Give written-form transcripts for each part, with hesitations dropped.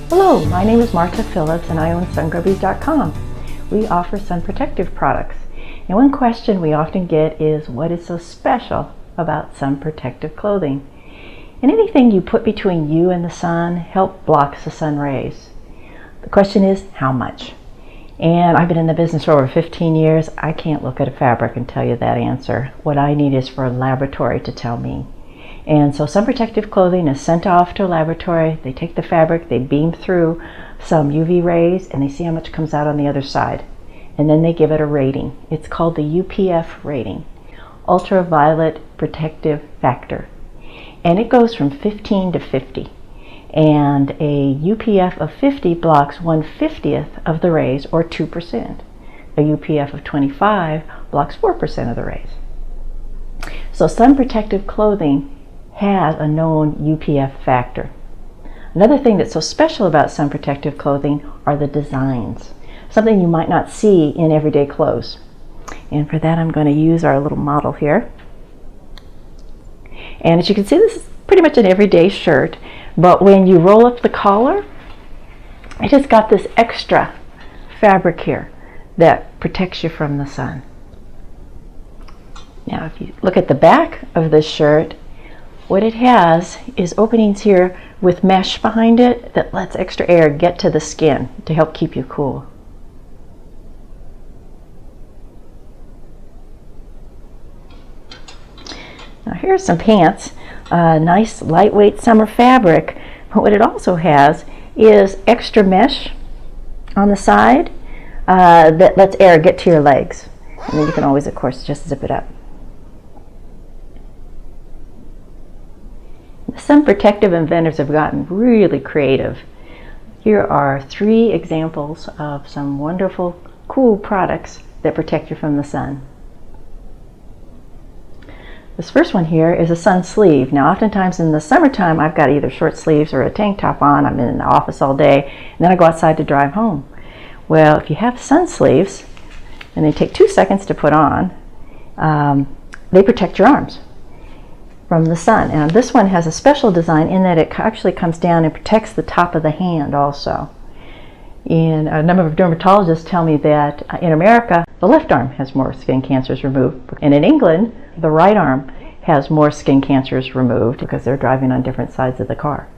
Hello, my name is Martha Phillips and I own sungrubbies.com. We offer sun protective products. And one question we often get is, what is so special about sun protective clothing? And anything you put between you and the sun help blocks the sun rays. The question is, how much? And I've been in the business for over 15 years. I can't look at a fabric and tell you that answer. What I need is for a laboratory to tell me. And so sun protective clothing is sent off to a laboratory. They take the fabric, they beam through some UV rays, and they see how much comes out on the other side. And then they give it a rating. It's called the UPF rating, Ultraviolet Protective Factor. And it goes from 15 to 50. And a UPF of 50 blocks 1/50th of the rays, or 2%. A UPF of 25 blocks 4% of the rays. So sun protective clothing has a known UPF factor. Another thing that's so special about sun protective clothing are the designs, something you might not see in everyday clothes. And for that I'm going to use our little model here. And as you can see, this is pretty much an everyday shirt, but when you roll up the collar, it has got this extra fabric here that protects you from the sun. Now if you look at the back of this shirt, what it has is openings here with mesh behind it that lets extra air get to the skin to help keep you cool. Now here's some pants, nice lightweight summer fabric, but what it also has is extra mesh on the side that lets air get to your legs. And then you can always, of course, just zip it up. Sun protective inventors have gotten really creative. Here are 3 examples of some wonderful, cool products that protect you from the sun. This first one here is a sun sleeve. Now oftentimes in the summertime I've got either short sleeves or a tank top on. I'm in the office all day and then I go outside to drive home. Well, if you have sun sleeves, and they take 2 seconds to put on, they protect your arms from the sun. And this one has a special design in that it actually comes down and protects the top of the hand also. And a number of dermatologists tell me that in America, the left arm has more skin cancers removed. And in England, the right arm has more skin cancers removed because they're driving on different sides of the car.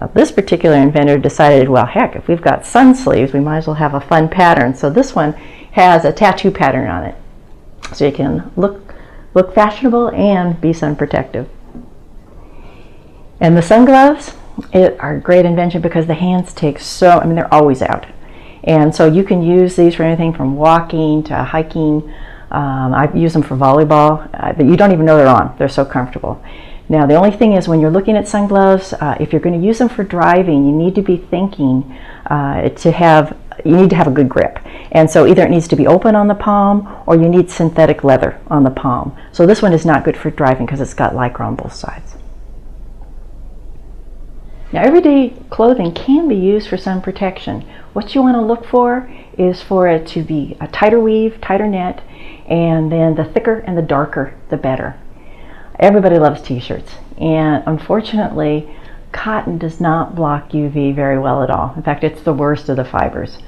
Now this particular inventor decided, well heck, if we've got sun sleeves, we might as well have a fun pattern. So this one has a tattoo pattern on it. So you can look fashionable and be sun protective. And the sun gloves are a great invention because the hands take they're always out. And so you can use these for anything from walking to hiking. I use them for volleyball. You don't even know they're on. They're so comfortable. Now the only thing is when you're looking at sun gloves, if you're going to use them for driving, you need to be thinking you need to have a good grip. And so either it needs to be open on the palm or you need synthetic leather on the palm. So this one is not good for driving because it's got Lycra on both sides. Now everyday clothing can be used for sun protection. What you want to look for is for it to be a tighter weave, tighter knit, and then the thicker and the darker the better. Everybody loves t-shirts, and unfortunately cotton does not block UV very well at all. In fact, it's the worst of the fibers.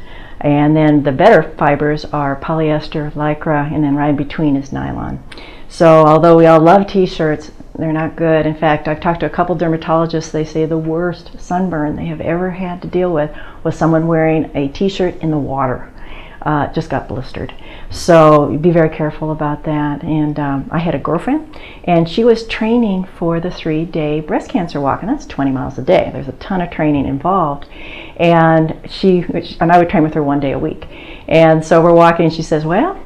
And then the better fibers are polyester, Lycra, and then right in between is nylon. So although we all love t-shirts, they're not good. In fact, I've talked to a couple dermatologists. They say the worst sunburn they have ever had to deal with was someone wearing a t-shirt in the water. Just got blistered. So be very careful about that. And I had a girlfriend, and she was training for the 3-day breast cancer walk, and that's 20 miles a day. There's a ton of training involved. And I would train with her 1 day a week. And so we're walking, and she says, well,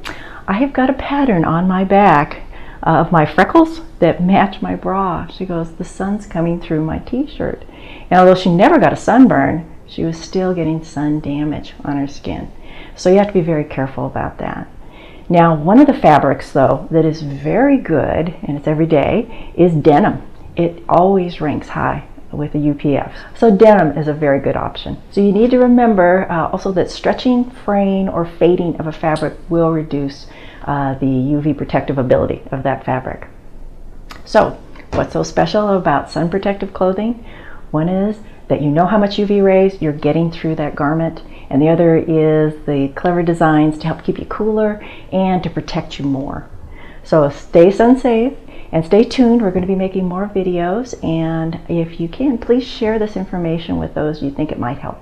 I have got a pattern on my back of my freckles that match my bra. She goes, the sun's coming through my t-shirt. And although she never got a sunburn, she was still getting sun damage on her skin. So you have to be very careful about that. Now, one of the fabrics, though, that is very good, and it's every day, is denim. It always ranks high with the UPF. So denim is a very good option. So you need to remember also that stretching, fraying, or fading of a fabric will reduce the UV protective ability of that fabric. So what's so special about sun protective clothing? One is that you know how much UV rays you're getting through that garment, and the other is the clever designs to help keep you cooler and to protect you more. So stay sun safe and stay tuned. We're going to be making more videos, and if you can, please share this information with those you think it might help.